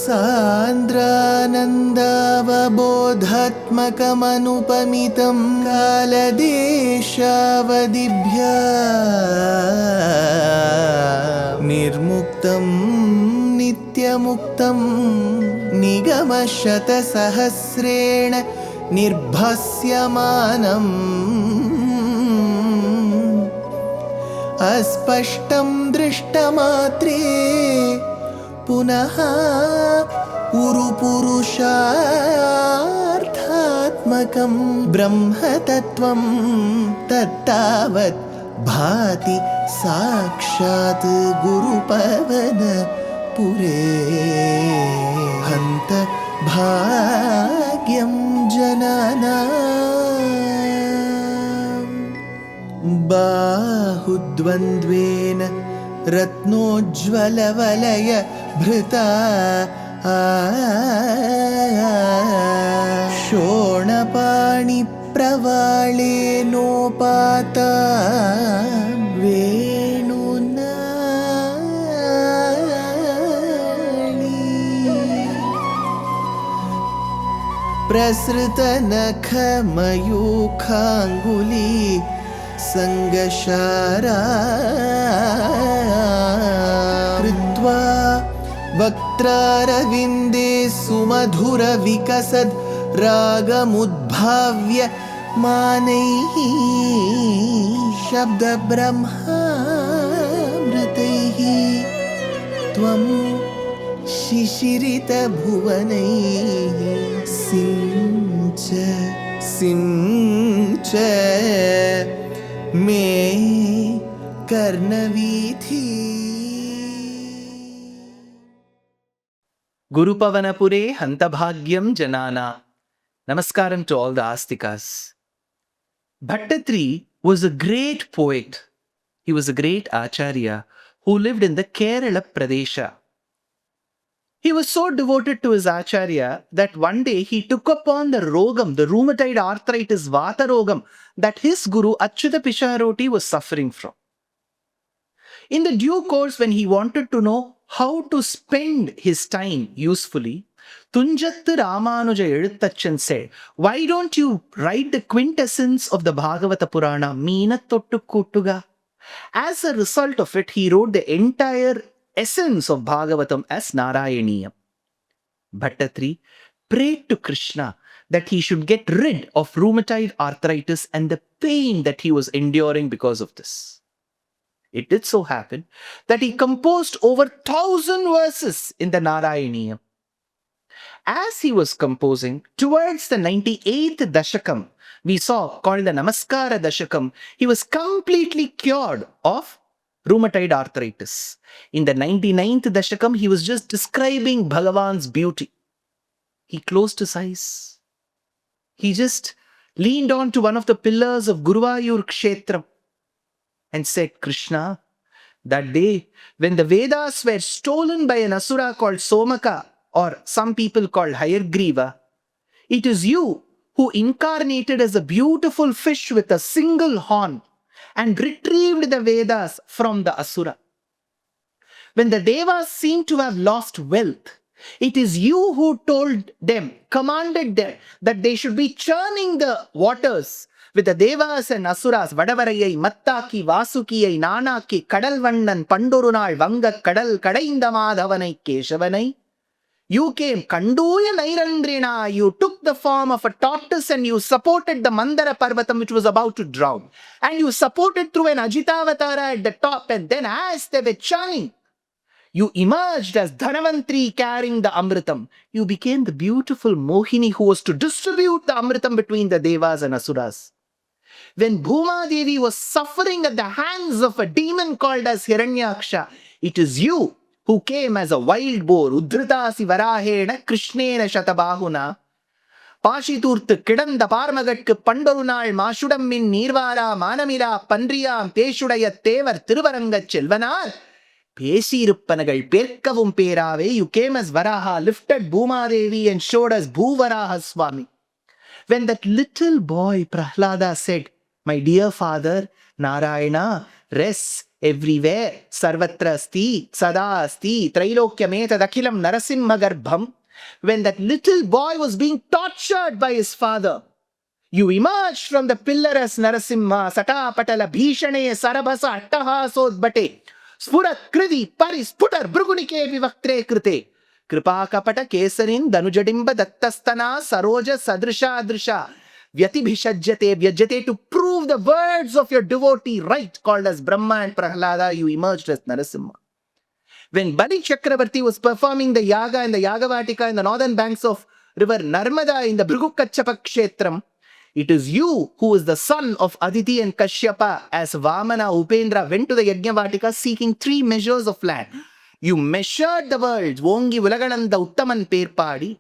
सान्द्रानन्दावबोधात्मकमनुपमितं कालदेशावदिभ्या निर्मुक्तं नित्यमुक्तं निगमशतसहस्रेण निर्भास्यमानम् अस्पष्टं दृष्टमात्रे पुनः उरुपुरुषार्थात्मकं ब्रह्मतत्त्वं तत्तावत् भाति साक्षात् गुरुपवनपुरे हन्त भाग्यं जनानां बाहुद्वन्द्वेन रत्नोज्ज्वलवलय भृता शोणपाणिप्रवाळेनोपाता वेणुनाळी प्रसृतनखमयूखाङ्गुली संगशारा कृत्वा वक्त्रारविन्दे सुमधुरविकसद् रागमुद्भाव्य मानैः शब्दब्रह्मामृतैः त्वं शिशिरितभुवनैः सिञ्च मे कर्णवीथि Gurupavanapure Hantabhagyam Janana. Namaskaram to all the Astikas. Bhattatiri was a great poet. He was a great Acharya who lived in the Kerala Pradesha. He was so devoted to his Acharya that one day he took upon the rogam, the rheumatoid arthritis Vata rogam, that his guru Achyuta Pisharoti was suffering from. In the due course, when he wanted to know how to spend his time usefully, Tunjattu Ramanuja Eluthachan said, "Why don't you write the quintessence of the Bhagavata Purana, Meenattottu Kuttuga?" As a result of it, he wrote the entire essence of Bhagavatam as Narayaneeyam. Bhattatiri prayed to Krishna that he should get rid of rheumatoid arthritis and the pain that he was enduring because of this. It did so happen that he composed over 1,000 verses in the Narayaneeyam. As he was composing, towards the 98th Dashakam, we saw called the Namaskara Dashakam, he was completely cured of rheumatoid arthritis. In the 99th Dashakam, he was just describing Bhagavan's beauty. He closed his eyes. He just leaned on to one of the pillars of Guruvayur Kshetram and said, "Krishna, that day when the Vedas were stolen by an asura called Somaka, or some people called Hayagriva, it is you who incarnated as a beautiful fish with a single horn and retrieved the Vedas from the asura. When the Devas seemed to have lost wealth, it is you who told them, commanded them that they should be churning the waters with the Devas and Asuras, Vadavarayai, Mattaki, Vasukiyai, Nanaki, Kadalvannan, Pandurunal, Vanga, Kadal, Kadaindamadhavanai, Keshavanai. You came, Kanduya Nairandrina, you took the form of a tortoise and you supported the Mandara Parvatam which was about to drown. And you supported through an Ajitavatara at the top, and then as they were churning, you emerged as Dhanavantri carrying the Amritam. You became the beautiful Mohini who was to distribute the Amritam between the Devas and Asuras. When Bhuma Devi was suffering at the hands of a demon called as Hiranyaksha, it is you who came as a wild boar, Udritasi Varahena, Krishnena Shatabahuna, Pashiturthu Kidanda Parmagatku Pandorunal Mashudammin Nirvara Manamira Pandriyam Peshudaya Tevar Tiruvaranga Chelvanar, Pesirupanagal Perkavum Perave, you came as Varaha, lifted Bhuma Devi and showed us Bhuvaraha Swami. When that little boy Prahlada said, My dear father, Narayana rests everywhere. Sarvatra asti, sada asti, Trailokyameta dakhilam narasimha garbham. When that little boy was being tortured by his father, you emerged from the pillar as Narasimha, Sata Patala Bhishane, Sarabhasa, Attahasodbate, Spurat Kridi, Parisputar, Brugunike Vivaktre Krite, Kripakapata Kesarin, Danujadimba, Dattastana, Saroja, Sadrisha, Adrisha, Vyatibhishajate, Vyajate, to prove the words of your devotee right, called as Brahma and Prahlada, you emerged as Narasimha. When Bali Chakravarti was performing the Yaga in the Yagavatika in the northern banks of river Narmada in the Bhrigukachapa Kshetram, it is you who is the son of Aditi and Kashyapa as Vamana Upendra went to the Yajnavatika seeking 3 measures of land. You measured the worlds, Vongi Ulagananda Uttaman Perpadi,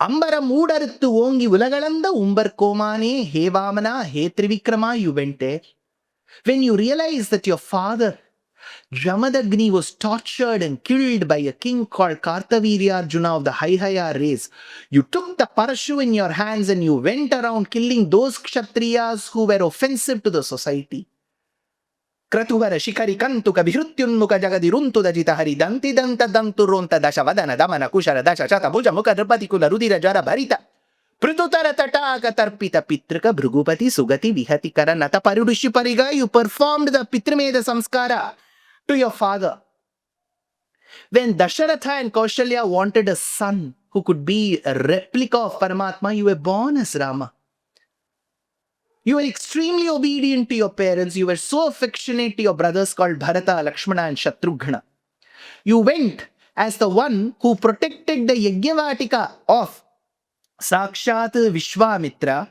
Ambara Moodarittu Vongi Ulagananda Umbar Komane, He Vamana, He Trivikrama, you went there. When you realize that your father Jamadagni was tortured and killed by a king called Kartavirya Arjuna of the Haihaya race, you took the parashu in your hands and you went around killing those kshatriyas who were offensive to the society. Kratuvara shikari kantu kabihrutyunmuka jagadiruntu dajitahari danti danta danturonta dashavadana damana kushara dasha chata bhuja mukha drpatikula rudira jara bharita Prudutara tataka tarpita pitrika bhrugupati sugati vihati kara nata parudushi pariga. You performed the pitrimeda samskara to your father. When Dasharatha and Kaushalya wanted a son who could be a replica of Paramatma, you were born as Rama. You were extremely obedient to your parents. You were so affectionate to your brothers called Bharata, Lakshmana and Shatrughna. You went as the one who protected the Yajnavatika of Sakshat Vishwamitra.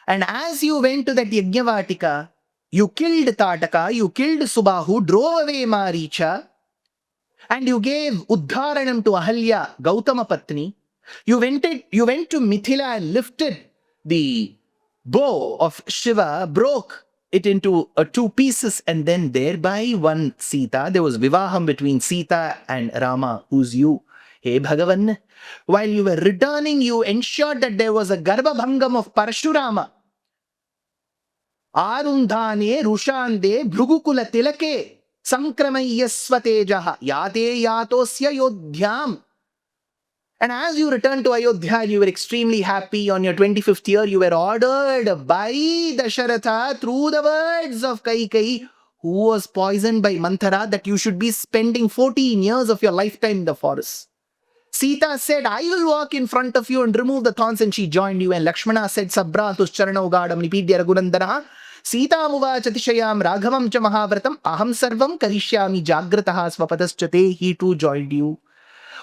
And as you went to that Yajnavatika, you killed Tataka, you killed Subahu, drove away Maricha, and you gave Uddharanam to Ahalya, Gautama Patni. You went to Mithila and lifted the bow of Shiva, broke it into 2 pieces, and then thereby won Sita. There was Vivaham between Sita and Rama, who's you. Hey Bhagavan, while you were returning, you ensured that there was a Garbhabhangam of Parashurama. Arundhane Rushande Bhrugukula Tilake Sankramayasvatejaha Yate Yatosya Yodhyam. And as you returned to Ayodhya, you were extremely happy. On your 25th year, you were ordered by Dasharatha through the words of Kaikeyi, who was poisoned by Manthara, that you should be spending 14 years of your lifetime in the forest. Sita said, I will walk in front of you and remove the thorns, and she joined you. And Lakshmana said, Sabra tuscharana ugadam nipidya raghunandana Sita muvacha tishayam raghavam cha mahavratam aham sarvam karishyami jagrataha svapadaschate. He too joined you.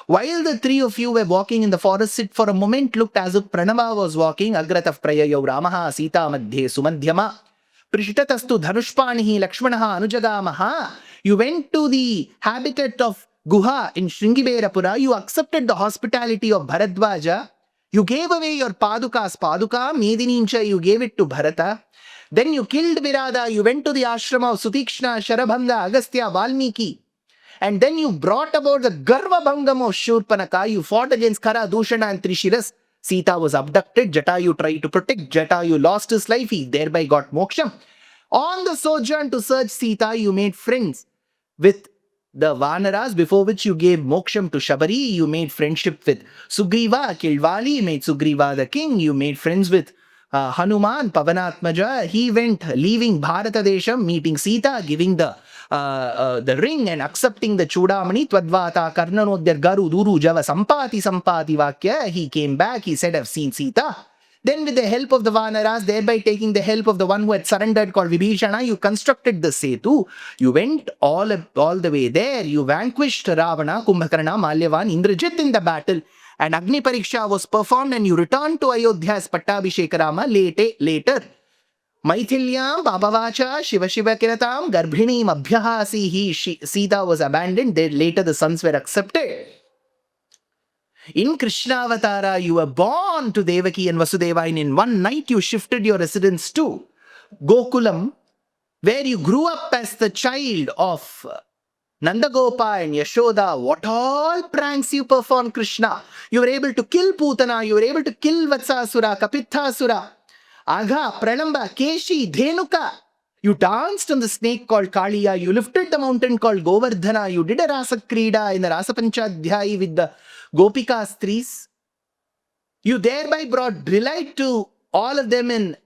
While the 3 of you were walking in the forest, it for a moment looked as if Pranava was walking. Agratav prayayo Ramaha Sita madhye sumadhyama prishitatastu dhanushpanihi Lakshmanaha anujagamaha. You went to the habitat of Guha in Shringiberapura. You accepted the hospitality of Bharadwaja. You gave away your Padukas. Paduka, Medinimcha, you gave it to Bharata. Then you killed Virada. You went to the ashrama of Sutikshna, Sharabhanga, Agastya, Valmiki. And then you brought about the Garvabhangam of Shurpanaka. You fought against Kara, Dushana and Trishiras. Sita was abducted. Jatayu tried to protect. Jatayu lost his life. He thereby got moksham. On the sojourn to search Sita, you made friends with the Vanaras, before which you gave moksham to Shabari. You made friendship with Sugriva, killed Vali, made Sugriva the king. You made friends with Hanuman, Pavanatmaja. He went leaving Bharata Desham, meeting Sita, giving the ring and accepting the Chudamani, Twadvata, Karnanodhyar, Garu, Duru, Java, Sampati, Vakya. He came back, he said, I've seen Sita. Then with the help of the Vanaras, thereby taking the help of the one who had surrendered called Vibhishana, you constructed the Setu. You went all the way there. You vanquished Ravana, Kumbhakarna, Malyavan, Indrajit in the battle. And Agni Pariksha was performed and you returned to Ayodhya as Pattabhishekarama later. Maithilyam, Babavacha, Shiva Shiva Kiratam, Garbhinim Abhyahasi, Sita was abandoned. Then later the sons were accepted. In Krishna Avatara, you were born to Devaki and Vasudeva, and in one night you shifted your residence to Gokulam, where you grew up as the child of Nandagopa and Yashoda. What all pranks you performed, Krishna. You were able to kill Putana, you were able to kill Vatsasura, Kapithasura. Agha, Pralamba, Keshi, Dhenuka. You danced on the snake called Kaliya. You lifted the mountain called Govardhana. You did a Rasa Krida in the Rasa Panchadhyayi with the Gopika Stris. You thereby brought delight to all of them in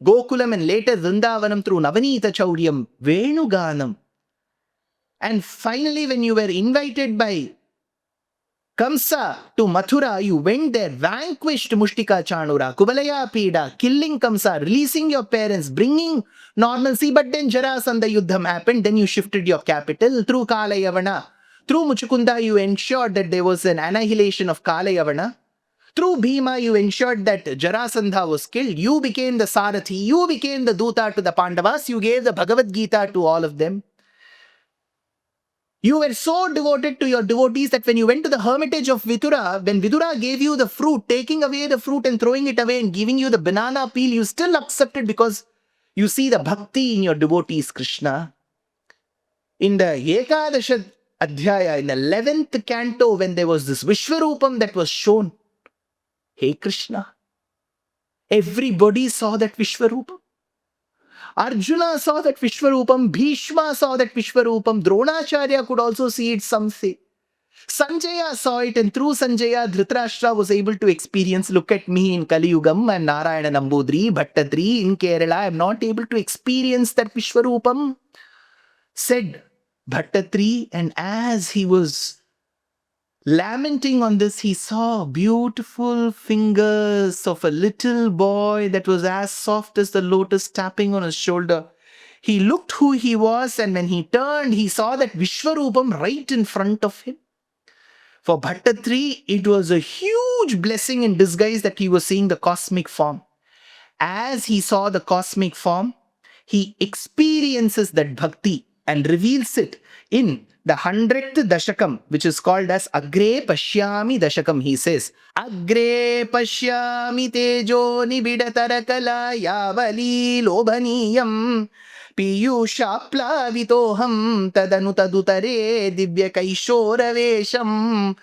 Gokulam and later Vrindavanam through Navanita Chauryam, Venuganam. And finally, when you were invited by Kamsa to Mathura, you went there, vanquished Mushtika Chanura, Kubalaya Pida, killing Kamsa, releasing your parents, bringing normalcy. But then Jarasandha Yuddham happened. Then you shifted your capital through Kalayavana. Through Muchukunda, you ensured that there was an annihilation of Kalayavana. Through Bhima, you ensured that Jarasandha was killed. You became the Sarathi. You became the Duta to the Pandavas. You gave the Bhagavad Gita to all of them. You were so devoted to your devotees that when you went to the hermitage of Vidura, when Vidura gave you the fruit, taking away the fruit and throwing it away and giving you the banana peel, you still accepted because you see the bhakti in your devotees, Krishna. In the Ekadasha Adhyaya, in the 11th canto, when there was this Vishwarupam that was shown, hey Krishna, everybody saw that Vishwarupam. Arjuna saw that Vishwarupam, Bhishma saw that Vishwarupam, Dronacharya could also see it, some say. Sanjaya saw it, and through Sanjaya, Dhritarashtra was able to experience, look at me in Kali Yugam, I'm Nārāyaṇa Bhaṭṭatiri in Kerala, I'm not able to experience that Vishwarupam, said Bhattatiri, and as he was lamenting on this, he saw beautiful fingers of a little boy that was as soft as the lotus tapping on his shoulder. He looked who he was, and when he turned, he saw that Vishwarupam right in front of him. For Bhattatiri, it was a huge blessing in disguise that he was seeing the cosmic form. As he saw the cosmic form, he experiences that bhakti and reveals it in the 100th Dashakam, which is called as Agre Pashyami Dashakam. He says, Agre Pashyami Tejo Nibidatakala Yavali Lobhaniyam Piyusha Plavitoham Tadanu Tadutare Divya Kaishoravesham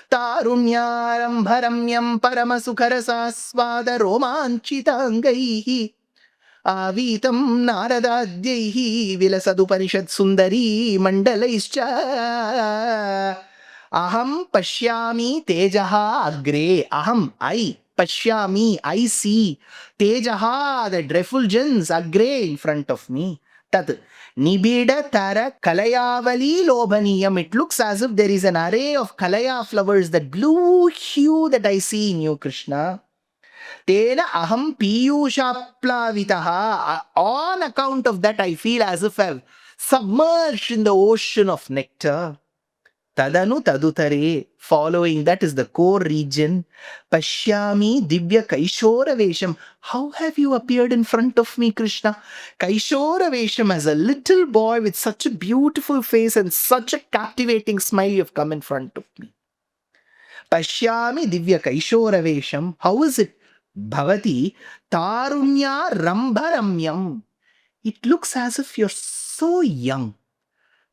Tarunyaram Bharamyam Paramasukharasasvada Romanchitangaihi Avitam Naradadyehi Vilasadupanishad Sundari Mandalaischa Aham Pashyami Tejaha Agre. Aham, I. Pashyami, I see. Tejaha, the refulgence, Agre, in front of me. Tat Nibida Tara Kalayavali Lobhaniyam. It looks as if there is an array of Kalaya flowers, that blue hue that I see in you, Krishna. Tena aham piyushaplavitaha. On account of that, I feel as if I've submerged in the ocean of nectar. Tadanu tadutare. Following that is the core region. Pashyami divya kaishoravesham. How have you appeared in front of me, Krishna? Kaishoravesham, as a little boy with such a beautiful face and such a captivating smile, you have come in front of me. Pashyami divya kaishoravesham. How is it? Bhavati Tarunya Rambharamyam. It looks as if you're so young.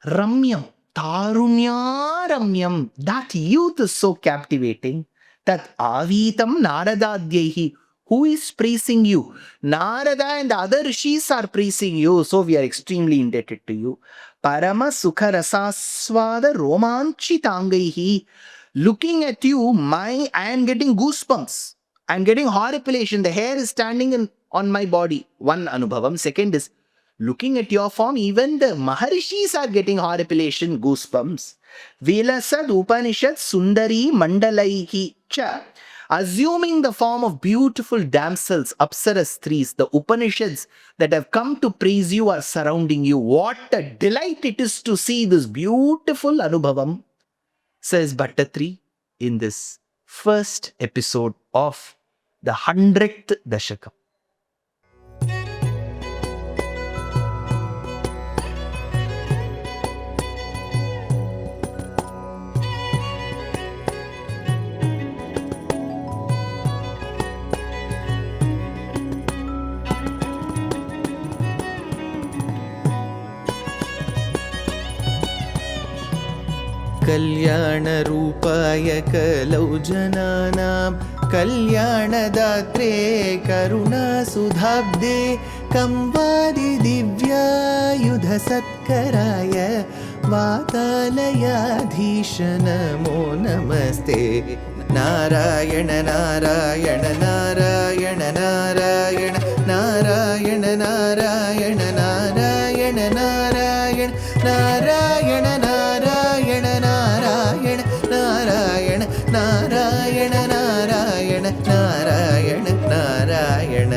Ramyam. Tarunya Ramyam. That youth is so captivating. That Avitam Naradadyehi. Who is praising you? Narada and the other rishis are praising you. So we are extremely indebted to you. Parama Sukha Rasasvada Romanchitangaihi. Looking at you, I am getting goosebumps. I'm getting horripilation. The hair is standing on my body. One anubhavam. Second is, looking at your form, even the Maharishis are getting horripilation, goosebumps. Vilasad Upanishad Sundari Mandalaihi Cha. Assuming the form of beautiful damsels, Apsaras Stris, the Upanishads that have come to praise you are surrounding you. What a delight it is to see this beautiful anubhavam, says Bhattatiri in this first episode of the 100th Dashakam. कल्याणरूपाय कलौ जनानां कल्याणदात्रे करुणासुधाब्दे कंवादिदिव्यायुधसत्कराय वातालयाधीश नमो नमस्ते। नारायण नारायण नारायण नारायण नारायण नारायण नारायण नारायण नारायण नारायण नारायण नारायण नारायण नारायण नारायण नारायण